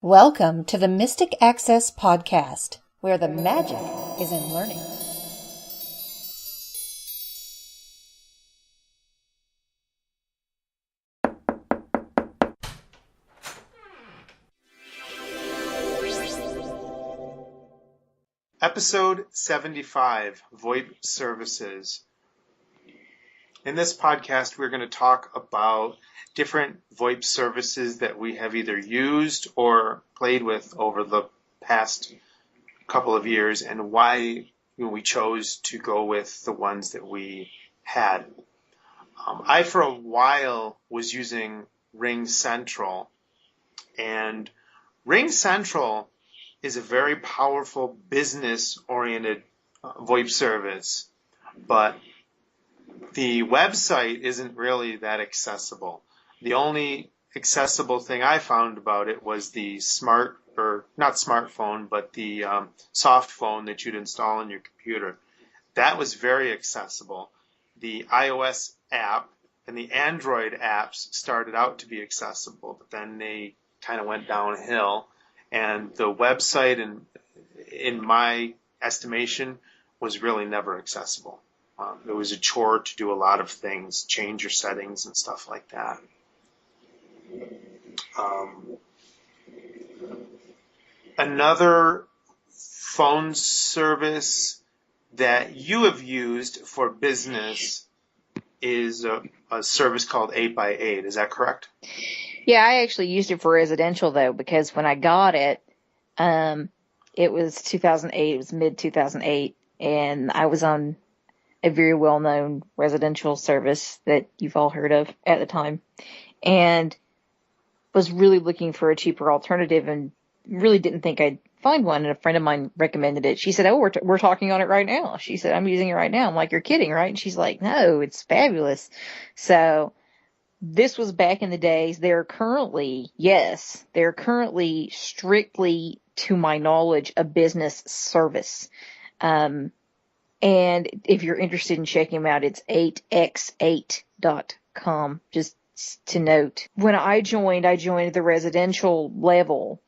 Welcome to the Mystic Access Podcast, where the magic is in learning. Episode 75, Voip Services. In this podcast, we're going to talk about different Voip services that we have either used or played with over the past couple of years and why we chose to go with the ones that we had. I, for a while, was using Ring Central, and Ring Central is a very powerful business-oriented VoIP service, but the website isn't really that accessible. The only accessible thing I found about it was the not smartphone, but the soft phone that you'd install on your computer. That was very accessible. The iOS app and the Android apps started out to be accessible, but then they kind of went downhill. And the website, in my estimation, was really never accessible. It was a chore to do a lot of things, change your settings and stuff like that. Another phone service that you have used for business is a service called 8x8. Is that correct? Yeah, I actually used it for residential, though, because when I got it, it was 2008. It was mid-2008, and I was on a very well-known residential service that you've all heard of at the time, and was really looking for a cheaper alternative and really didn't think I'd find one. And a friend of mine recommended it. She said, "Oh, we're talking on it right now." She said, "I'm using it right now." I'm like, "You're kidding, right?" And she's like, "No, it's fabulous." So this was back in the days. They're currently strictly, to my knowledge, a business service. And if you're interested in checking them out, it's 8x8.com. Just to note, when I joined at the residential level,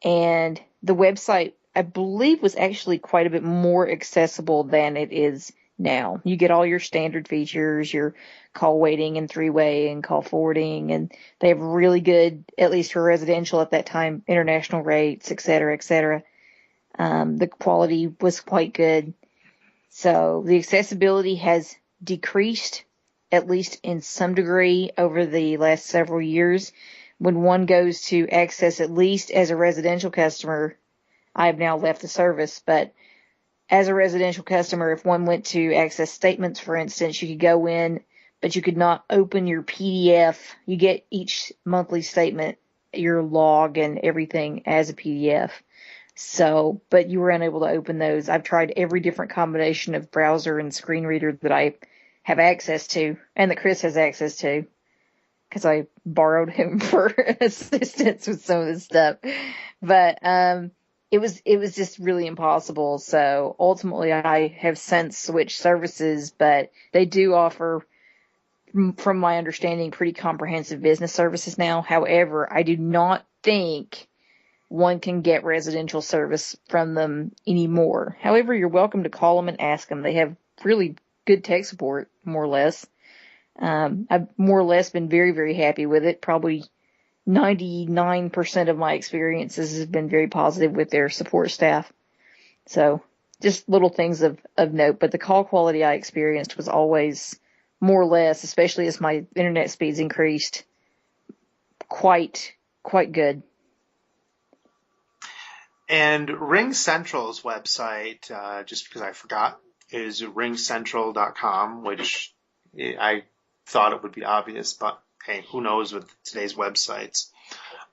and the website, I believe, was actually quite a bit more accessible than it is now. You get all your standard features, your call waiting and three-way and call forwarding, and they have really good, at least for residential at that time, international rates, et cetera, et cetera. The quality was quite good. So the accessibility has decreased, at least in some degree, over the last several years. When one goes to access, at least as a residential customer, I have now left the service, but as a residential customer, if one went to access statements, for instance, you could go in, but you could not open your PDF. You get each monthly statement, your log and everything as a PDF. So, but you were unable to open those. I've tried every different combination of browser and screen reader that I have access to, and that Chris has access to, because I borrowed him for assistance with some of this stuff. But it was just really impossible. So ultimately, I have since switched services, but they do offer, from my understanding, pretty comprehensive business services now. However, I do not think one can get residential service from them anymore. However, you're welcome to call them and ask them. They have really good tech support, more or less. I've more or less been very, very happy with it. Probably 99% of my experiences have been very positive with their support staff. So just little things of note, but the call quality I experienced was always more or less, especially as my internet speeds increased, quite good. And Ring Central's website, just because I forgot, is ringcentral.com, which I thought it would be obvious, but hey, who knows with today's websites.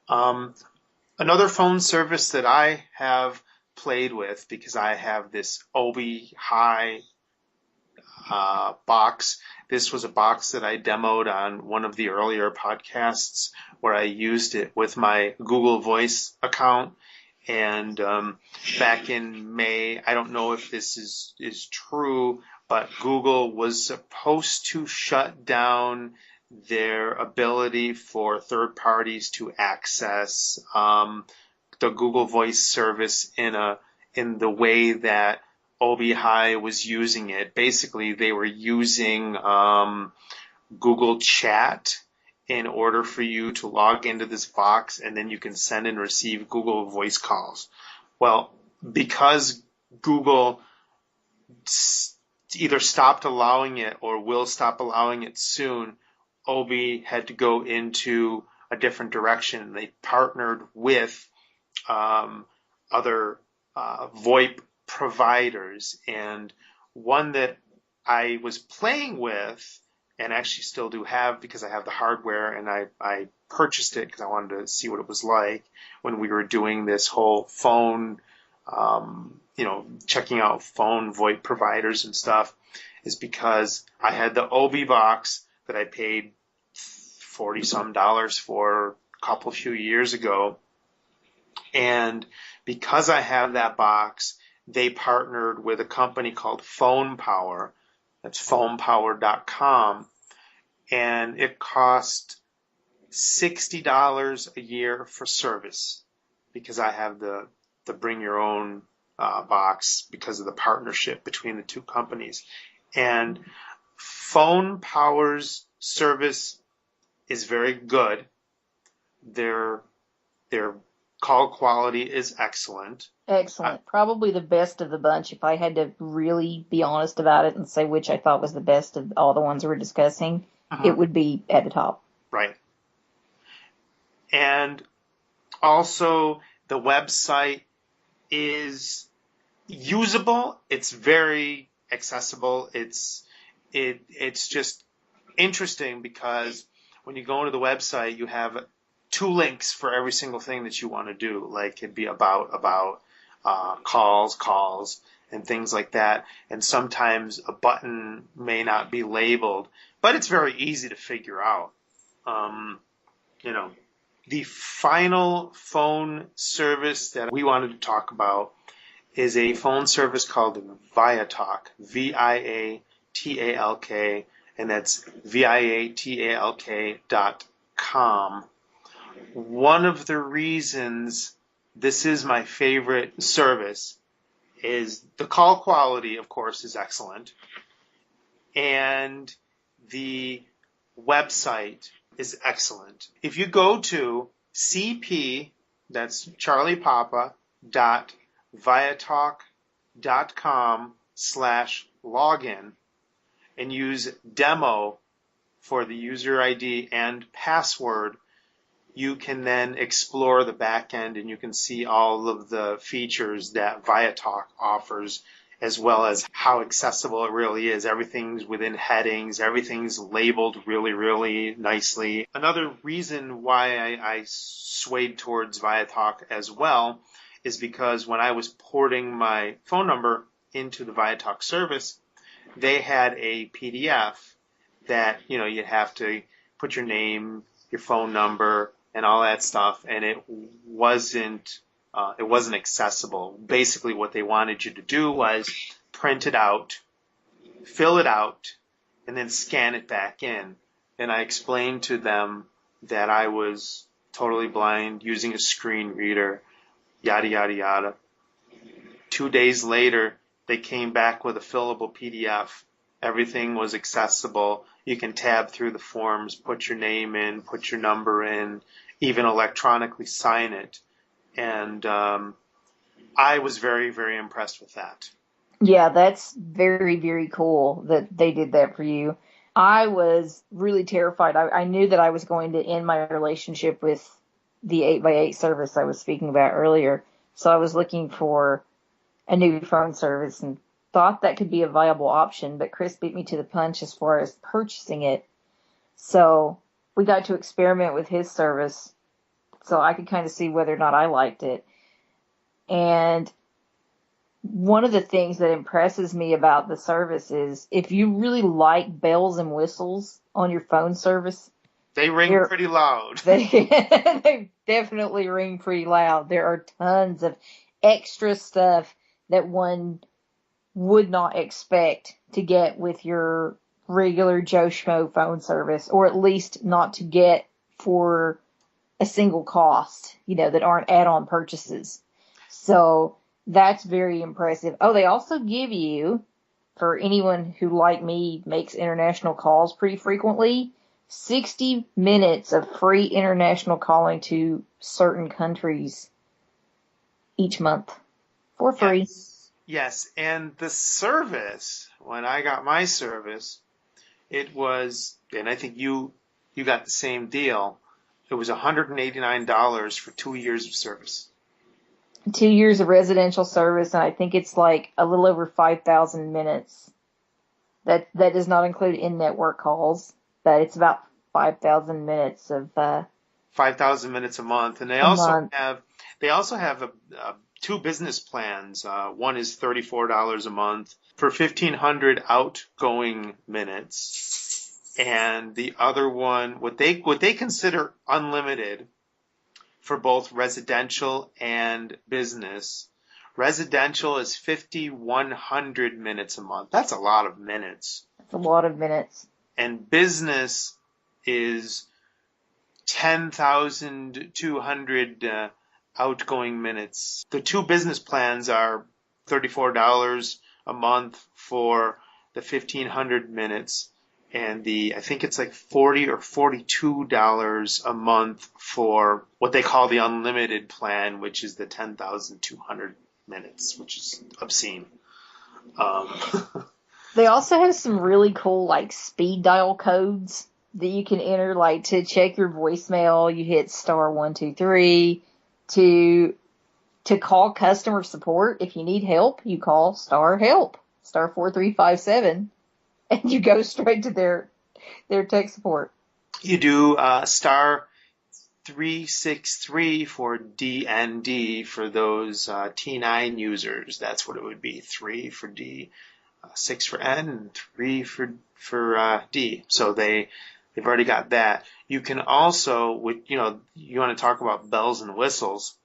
Another phone service that I have played with, because I have this Obi High box. This was a box that I demoed on one of the earlier podcasts where I used it with my Google Voice account. And back in May, I don't know if this is true, but Google was supposed to shut down their ability for third parties to access the Google Voice service in the way that OB High was using it. Basically, they were using Google Chat in order for you to log into this box, and then you can send and receive Google Voice calls. Well, because Google either stopped allowing it or will stop allowing it soon, OB had to go into a different direction. They partnered with other VoIP providers, and one that I was playing with and actually still do have because I have the hardware, and I purchased it because I wanted to see what it was like when we were doing this whole phone, checking out phone VoIP providers and stuff, is because I had the OB box that I paid $40-some for a few years ago. And because I have that box, they partnered with a company called Phone Power. That's phonepower.com. And it cost $60 a year for service because I have the bring your own box because of the partnership between the two companies. And Phone Power's service is very good. Their call quality is excellent. Excellent. Probably the best of the bunch. If I had to really be honest about it and say which I thought was the best of all the ones we're discussing, it would be at the top. Right. And also the website is usable. It's very accessible. It's just interesting because when you go into the website, you have 2 links for every single thing that you want to do. Like it'd be about calls, and things like that. And sometimes a button may not be labeled, but it's very easy to figure out. The final phone service that we wanted to talk about is a phone service called Viatalk, Viatalk, and that's viatalk.com. One of the reasons this is my favorite service is the call quality, of course, is excellent, and the website is excellent. If you go to CP, that's Charlie Papa, viatalk.com/login, and use demo for the user ID and password, you can then explore the back end and you can see all of the features that Viatalk offers, as well as how accessible it really is. Everything's within headings. Everything's labeled really, really nicely. Another reason why I swayed towards Viatalk as well is because when I was porting my phone number into the Viatalk service, they had a PDF that, you'd have to put your name, your phone number, and all that stuff, and it wasn't accessible. Basically, what they wanted you to do was print it out, fill it out, and then scan it back in. And I explained to them that I was totally blind, using a screen reader, yada, yada, yada. 2 days later, they came back with a fillable PDF. Everything was accessible. You can tab through the forms, put your name in, put your number in, even electronically sign it. And I was very, very impressed with that. Yeah, that's very, very cool that they did that for you. I was really terrified. I knew that I was going to end my relationship with the 8x8 service I was speaking about earlier. So I was looking for a new phone service and thought that could be a viable option, but Chris beat me to the punch as far as purchasing it. So we got to experiment with his service so I could kind of see whether or not I liked it. And one of the things that impresses me about the service is if you really like bells and whistles on your phone service, they ring pretty loud. They definitely ring pretty loud. There are tons of extra stuff that one would not expect to get with your regular Joe Schmo phone service, or at least not to get for a single cost, that aren't add-on purchases. So that's very impressive. Oh, they also give you, for anyone who, like me, makes international calls pretty frequently, 60 minutes of free international calling to certain countries each month for free. Yes. And the service, when I got my service, it was, and I think you got the same deal, it was $189 for 2 years of service. 2 years of residential service, and I think it's like a little over 5,000 minutes. That does not include in-network calls, but it's about 5,000 minutes of 5,000 minutes a month, and they also have two business plans. One is $34 a month for 1,500 outgoing minutes, and the other one, what they consider unlimited for both residential and business. Residential is 5,100 minutes a month. That's a lot of minutes. That's a lot of minutes. And business is 10,200 outgoing minutes. The two business plans are $34 a month for the 1,500 minutes, and I think it's like $40 or $42 a month for what they call the unlimited plan, which is the 10,200 minutes, which is obscene. They also have some really cool like speed dial codes that you can enter, like to check your voicemail. You hit *123 to call customer support. If you need help, you call *help, *4357, and you go straight to their tech support. You do *363 for DND for those T9 users. That's what it would be. 3 for D, 6 for N, and 3 for D. So they've already got that. You can also, you want to talk about bells and whistles.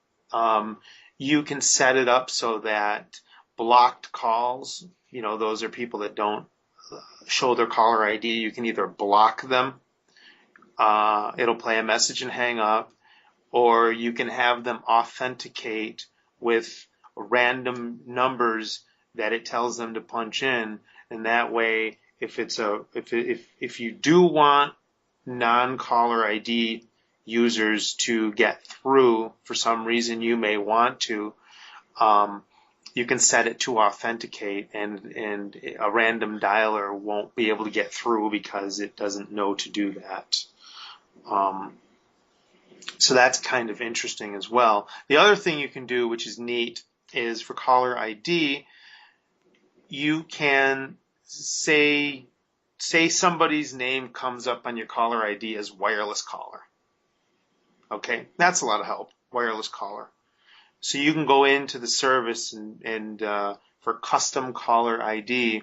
You can set it up so that blocked calls, those are people that don't show their caller ID. You can either block them, it'll play a message and hang up, or you can have them authenticate with random numbers that it tells them to punch in, and that way, if you do want non-caller ID users to get through for some reason you may want to, you can set it to authenticate, and a random dialer won't be able to get through because it doesn't know to do that. So that's kind of interesting as well. The other thing you can do, which is neat, is for caller ID, you can say somebody's name comes up on your caller ID as wireless caller. Okay, that's a lot of help, wireless caller. So you can go into the service and for custom caller ID,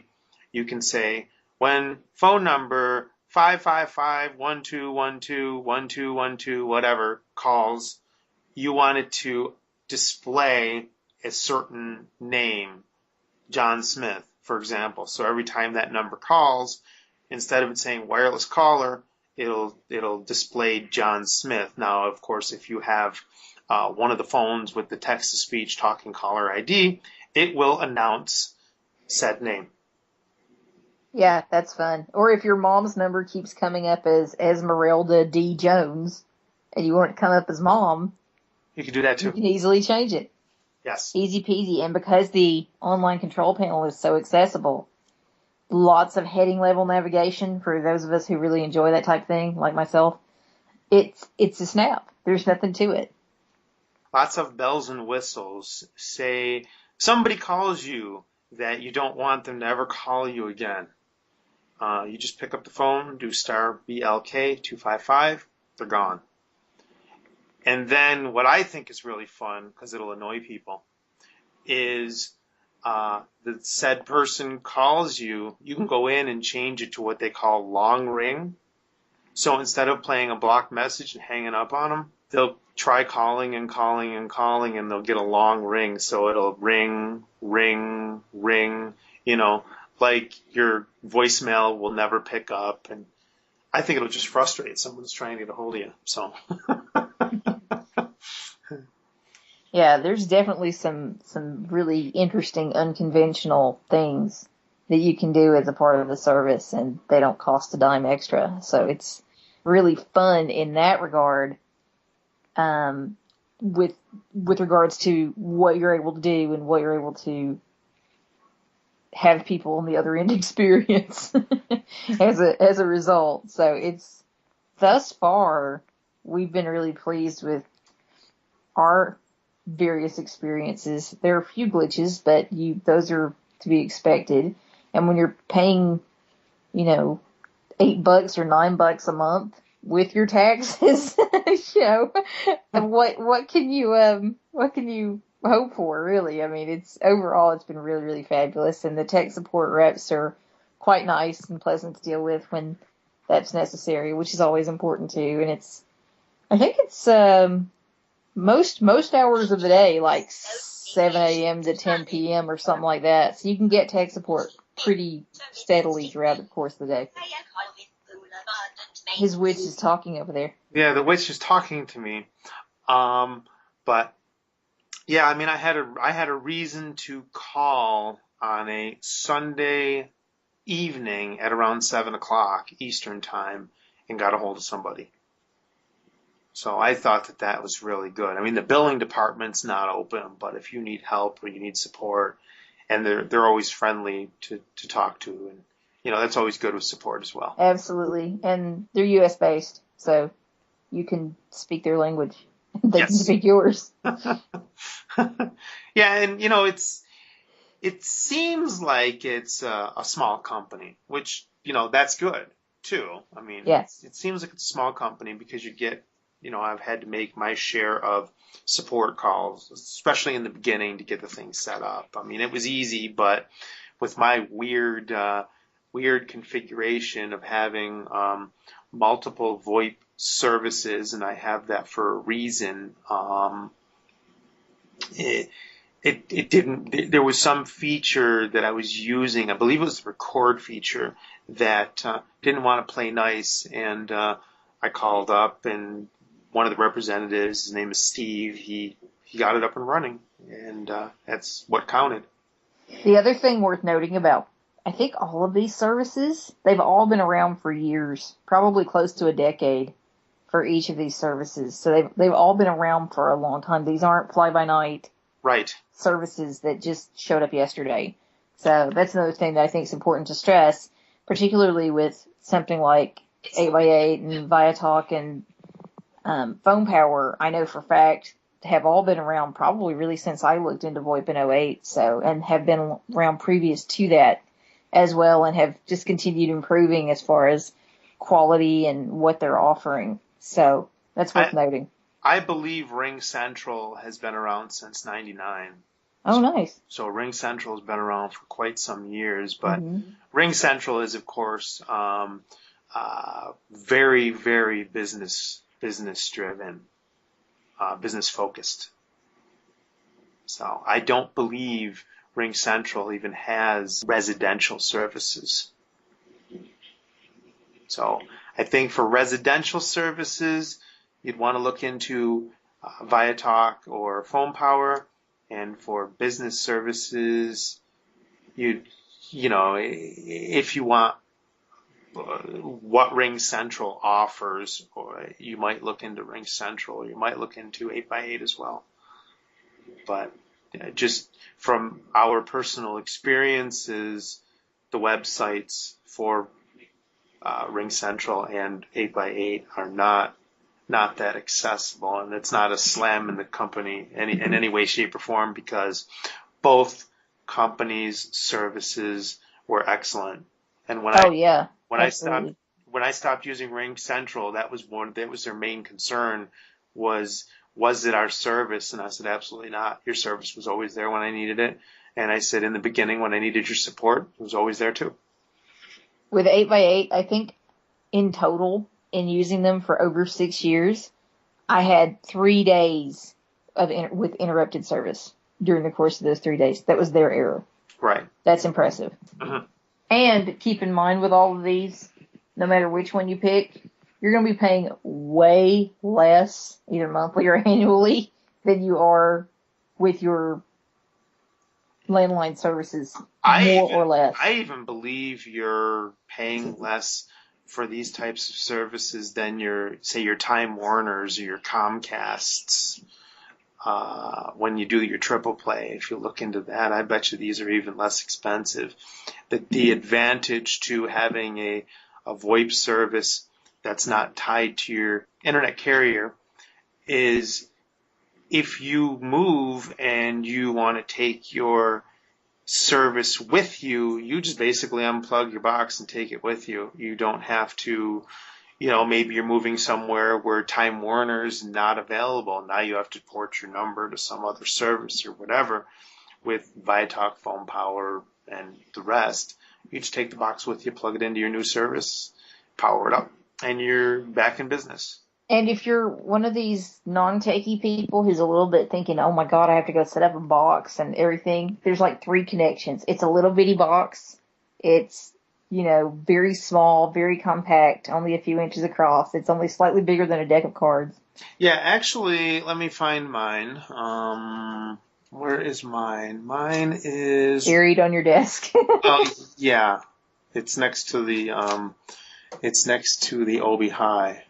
you can say, when phone number 555-1212-1212, whatever, calls, you want it to display a certain name, John Smith, for example. So every time that number calls, instead of it saying wireless caller, it'll display John Smith. Now, of course, if you have one of the phones with the text-to-speech talking caller ID, it will announce said name. Yeah, that's fun. Or if your mom's number keeps coming up as Esmeralda D. Jones, and you want it to come up as mom, you can do that too. You can easily change it. Yes. Easy peasy. And because the online control panel is so accessible, lots of heading level navigation for those of us who really enjoy that type of thing, like myself. It's a snap. There's nothing to it. Lots of bells and whistles. Say somebody calls you that you don't want them to ever call you again. You just pick up the phone, do *BLK255, they're gone. And then what I think is really fun, because it'll annoy people, is the said person calls you, you can go in and change it to what they call long ring. So instead of playing a blocked message and hanging up on them, they'll try calling and calling and calling, and they'll get a long ring. So it'll ring, ring, ring, like your voicemail will never pick up. And I think it'll just frustrate someone who's trying to get a hold of you. So Yeah, there's definitely some really interesting, unconventional things that you can do as a part of the service, and they don't cost a dime extra. So it's really fun in that regard, with regards to what you're able to do and what you're able to have people on the other end experience as a result. So it's, thus far, we've been really pleased with our various experiences. There are a few glitches, but those are to be expected. And when you're paying, $8 or $9 a month with your taxes, what can you hope for, really? I mean, it's been really, really fabulous, and the tech support reps are quite nice and pleasant to deal with when that's necessary, which is always important too. And I think it's most hours of the day, like 7 a.m. to 10 p.m. or something like that. So you can get tech support pretty steadily throughout the course of the day. His witch is talking over there. Yeah, the witch is talking to me. But yeah, I mean, I had a reason to call on a Sunday evening at around 7 o'clock Eastern time and got a hold of somebody. So I thought that was really good. I mean, the billing department's not open, but if you need help or you need support, and they're always friendly to talk to, and that's always good with support as well. Absolutely, and they're U.S. based, so you can speak their language. They can speak yours. Yeah, and it seems like it's a small company, which that's good too. I mean, yes, it seems like it's a small company because you get. I've had to make my share of support calls, especially in the beginning, to get the thing set up. I mean, it was easy, but with my weird configuration of having multiple VoIP services, and I have that for a reason, it didn't. There was some feature that I was using. I believe it was the record feature that didn't want to play nice, and I called up, and one of the representatives, his name is Steve, he got it up and running, and that's what counted. The other thing worth noting about, I think all of these services, they've all been around for years, probably close to a decade for each of these services. So they've all been around for a long time. These aren't fly-by-night services that just showed up yesterday. So that's another thing that I think is important to stress, particularly with something like 8x8 and Viatalk and Phone Power. I know for a fact have all been around probably really since I looked into VoIP in 2008, and have been around previous to that as well, and have just continued improving as far as quality and what they're offering. So that's worth noting. I believe Ring Central has been around since 99. Oh, nice. So Ring Central has been around for quite some years, but Ring Central is, of course, very, very business driven, business focused. So I don't believe Ring Central even has residential services. So I think for residential services, you'd want to look into Viatalk or Phone Power, and for business services, if you want what Ring Central offers, or you might look into Ring Central, you might look into 8x8 as well. But just from our personal experiences, the websites for Ring Central and 8x8 are not that accessible, and it's not a slam in the company in any way, shape, or form, because both companies' services were excellent. And when I stopped using Ring Central, that was their main concern was it our service? And I said, absolutely not. Your service was always there when I needed it. And I said, in the beginning, when I needed your support, it was always there too. With 8x8, I think in total, in using them for over 6 years, I had 3 days with interrupted service during the course of those 3 days. That was their error. Right. That's impressive. And keep in mind with all of these, no matter which one you pick, you're going to be paying way less, either monthly or annually, than you are with your landline services, more or less. I even believe you're paying less for these types of services than your Time Warners or your Comcasts. When you do your triple play, if you look into that, I bet you these are even less expensive. The advantage to having a VoIP service that's not tied to your internet carrier is if you move and you want to take your service with you, you just basically unplug your box and take it with you. You don't have to, maybe you're moving somewhere where Time Warner's not available. Now you have to port your number to some other service or whatever. With Viatalk, Phone Power, and the rest, you just take the box with you, plug it into your new service, power it up, and you're back in business. And if you're one of these non-techie people who's a little bit thinking, oh my God, I have to go set up a box and everything, there's like 3 connections. It's a little bitty box. It's, very small, very compact, only a few inches across. It's only slightly bigger than a deck of cards. Yeah, actually, let me find mine. Where is mine? Mine is buried on your desk. Oh, yeah. It's next to the OB High.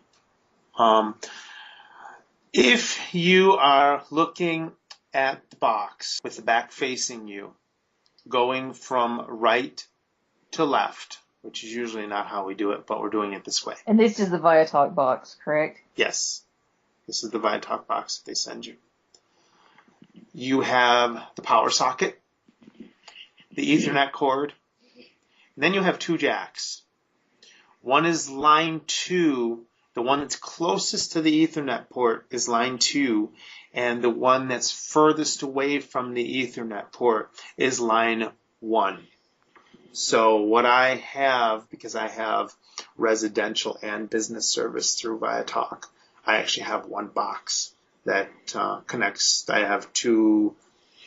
If you are looking at the box with the back facing you, going from right to left, which is usually not how we do it, but we're doing it this way. And this is the Viatalk box, correct? Yes. This is the Viatalk box that they send you. You have the power socket, the Ethernet cord, and then you have 2 jacks. One is line 2. The one that's closest to the Ethernet port is line 2, and the one that's furthest away from the Ethernet port is line 1. So what I have, because I have residential and business service through Viatalk, I actually have one box that connects. I have 2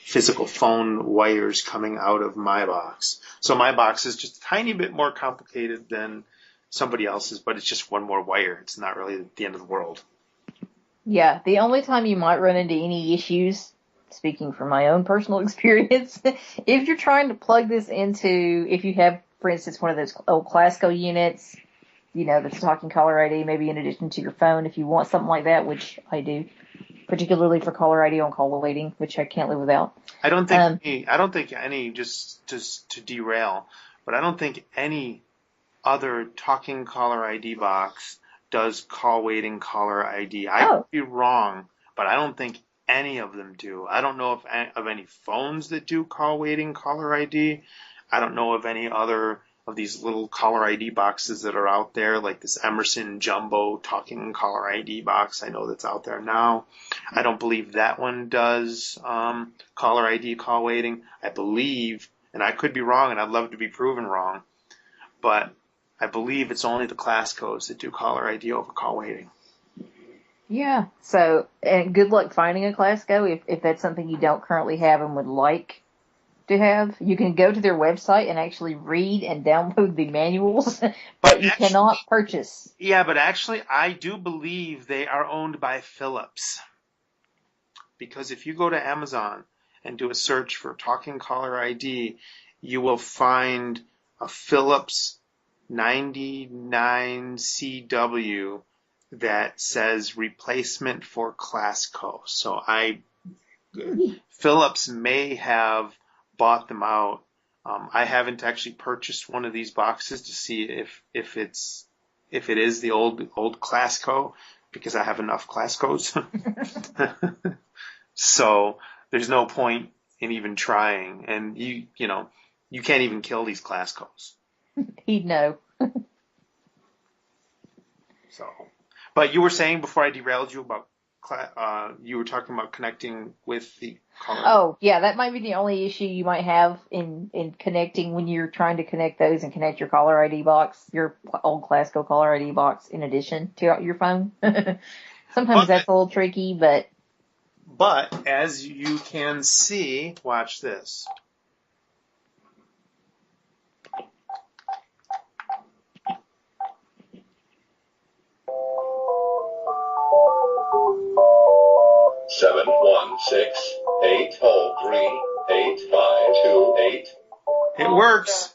physical phone wires coming out of my box. So my box is just a tiny bit more complicated than somebody else's, but it's just one more wire. It's not really the end of the world. Yeah, the only time you might run into any issues, speaking from my own personal experience, if you're trying to plug this into, if you have, for instance, one of those old Clasco units, that's talking caller ID, maybe in addition to your phone, if you want something like that, which I do, particularly for caller ID on call waiting, which I can't live without. I don't think any, just to derail, but I don't think any other talking caller ID box does call waiting caller ID. I could be wrong, but I don't think any of them do. I don't know of any phones that do call waiting caller ID. I don't know of any other of these little caller ID boxes that are out there, like this Emerson Jumbo talking caller ID box I know that's out there now. I don't believe that one does caller ID call waiting. I believe, and I could be wrong, and I'd love to be proven wrong, but I believe it's only the Clascos that do caller ID over call waiting. Yeah. So, and good luck finding a Clasco if that's something you don't currently have and would like to have. You can go to their website and actually read and download the manuals, but you cannot purchase. Yeah, but actually, I do believe they are owned by Philips. Because if you go to Amazon and do a search for talking caller ID, you will find a Philips 99CW that says replacement for Clasco. So Philips may have bought them out. I haven't actually purchased one of these boxes to see if it is the old Clasco, because I have enough Clascos. So there's no point in even trying, and you can't even kill these Clascos. He'd know. So, but you were saying before I derailed you about you were talking about connecting with the caller. Oh, yeah, that might be the only issue you might have in connecting when you're trying to connect those and connect your caller ID box, your old Clasco caller ID box, in addition to your phone. Sometimes that's a little tricky, but as you can see, watch this. 716-803-8528. It works.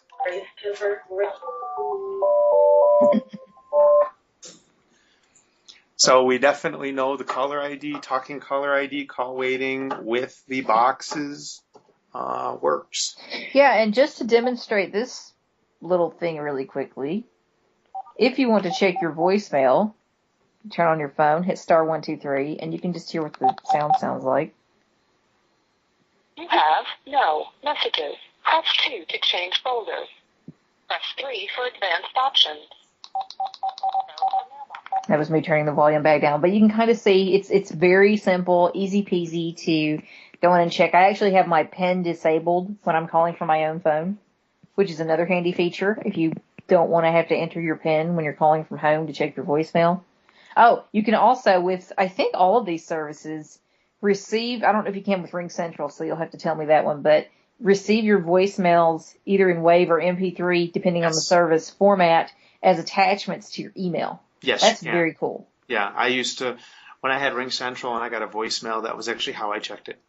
So we definitely know the caller ID, talking caller ID, call waiting with the boxes works. Yeah, and just to demonstrate this little thing really quickly, if you want to check your voicemail, turn on your phone, hit *123, and you can just hear what the sound sounds like. You have no messages. Press 2 to change folders. Press 3 for advanced options. That was me turning the volume back down. But you can kind of see it's very simple, easy peasy to go in and check. I actually have my pen disabled when I'm calling from my own phone, which is another handy feature if you don't want to have to enter your PIN when you're calling from home to check your voicemail. Oh, you can also, with, I think all of these services, receive, I don't know if you can with Ring Central, so you'll have to tell me that one, but receive your voicemails either in WAV or MP3, depending on the service format, as attachments to your email. Yes. That's very cool. Yeah, I used to, when I had Ring Central and I got a voicemail, that was actually how I checked it.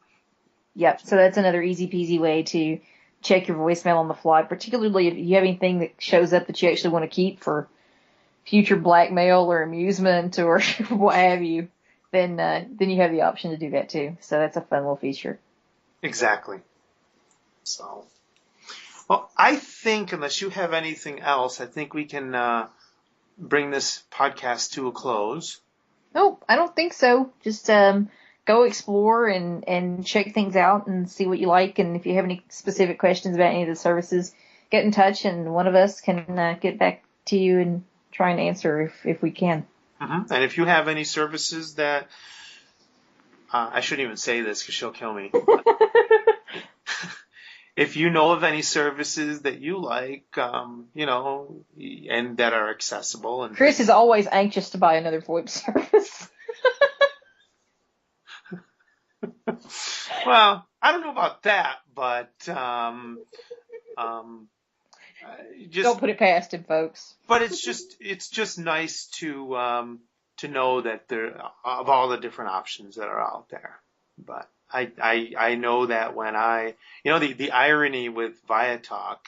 Yep, so that's another easy peasy way to check your voicemail on the fly, particularly if you have anything that shows up that you actually want to keep for future blackmail or amusement or what have you, then you have the option to do that too. So that's a fun little feature. Exactly. So, well, I think unless you have anything else, I think we can bring this podcast to a close. No, I don't think so. Just go explore and check things out and see what you like. And if you have any specific questions about any of the services, get in touch and one of us can get back to you and try and answer if we can. Mm-hmm. And if you have any services that I shouldn't even say this because she'll kill me. If you know of any services that you like, and that are accessible. And Chris is always anxious to buy another VoIP service. Well, I don't know about that, but just don't put it past him, folks. But it's just nice to know that there of all the different options that are out there. But I know that when the irony with ViaTalk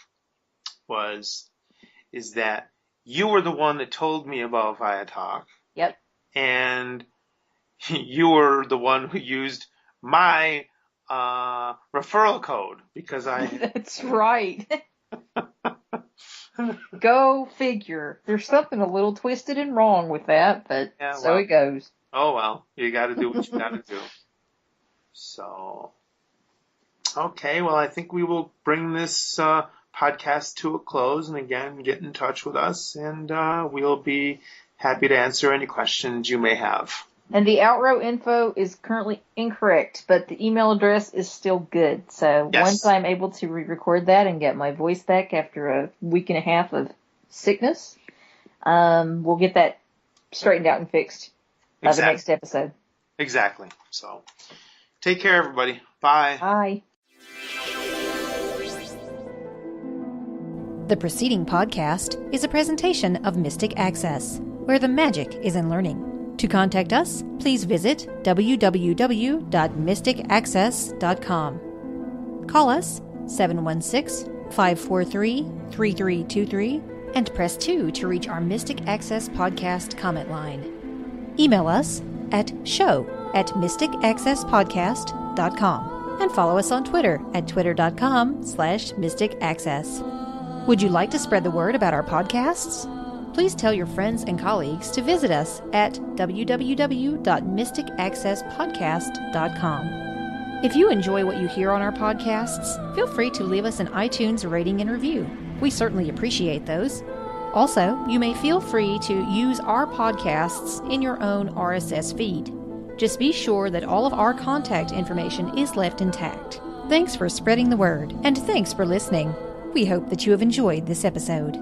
is that you were the one that told me about ViaTalk. Yep. And you were the one who used my referral code because I. That's right. Go figure. There's something a little twisted and wrong with that, but so it goes. Oh well, you got to do what you got to do. So, okay, well, I think we will bring this podcast to a close, and again, get in touch with us, and we'll be happy to answer any questions you may have. And the Outrow info is currently incorrect, but the email address is still good. So yes. Once I'm able to re-record that and get my voice back after a week and a half of sickness, we'll get that straightened out and fixed by the next episode. Exactly. So take care, everybody. Bye. Bye. The preceding podcast is a presentation of Mystic Access, where the magic is in learning. To contact us, please visit www.mysticaccess.com. Call us 716-543-3323 and press 2 to reach our Mystic Access podcast comment line. Email us at show@mysticaccesspodcast.com and follow us on Twitter at twitter.com/mysticaccess. Would you like to spread the word about our podcasts? Please tell your friends and colleagues to visit us at www.mysticaccesspodcast.com. If you enjoy what you hear on our podcasts, feel free to leave us an iTunes rating and review. We certainly appreciate those. Also, you may feel free to use our podcasts in your own RSS feed. Just be sure that all of our contact information is left intact. Thanks for spreading the word, and thanks for listening. We hope that you have enjoyed this episode.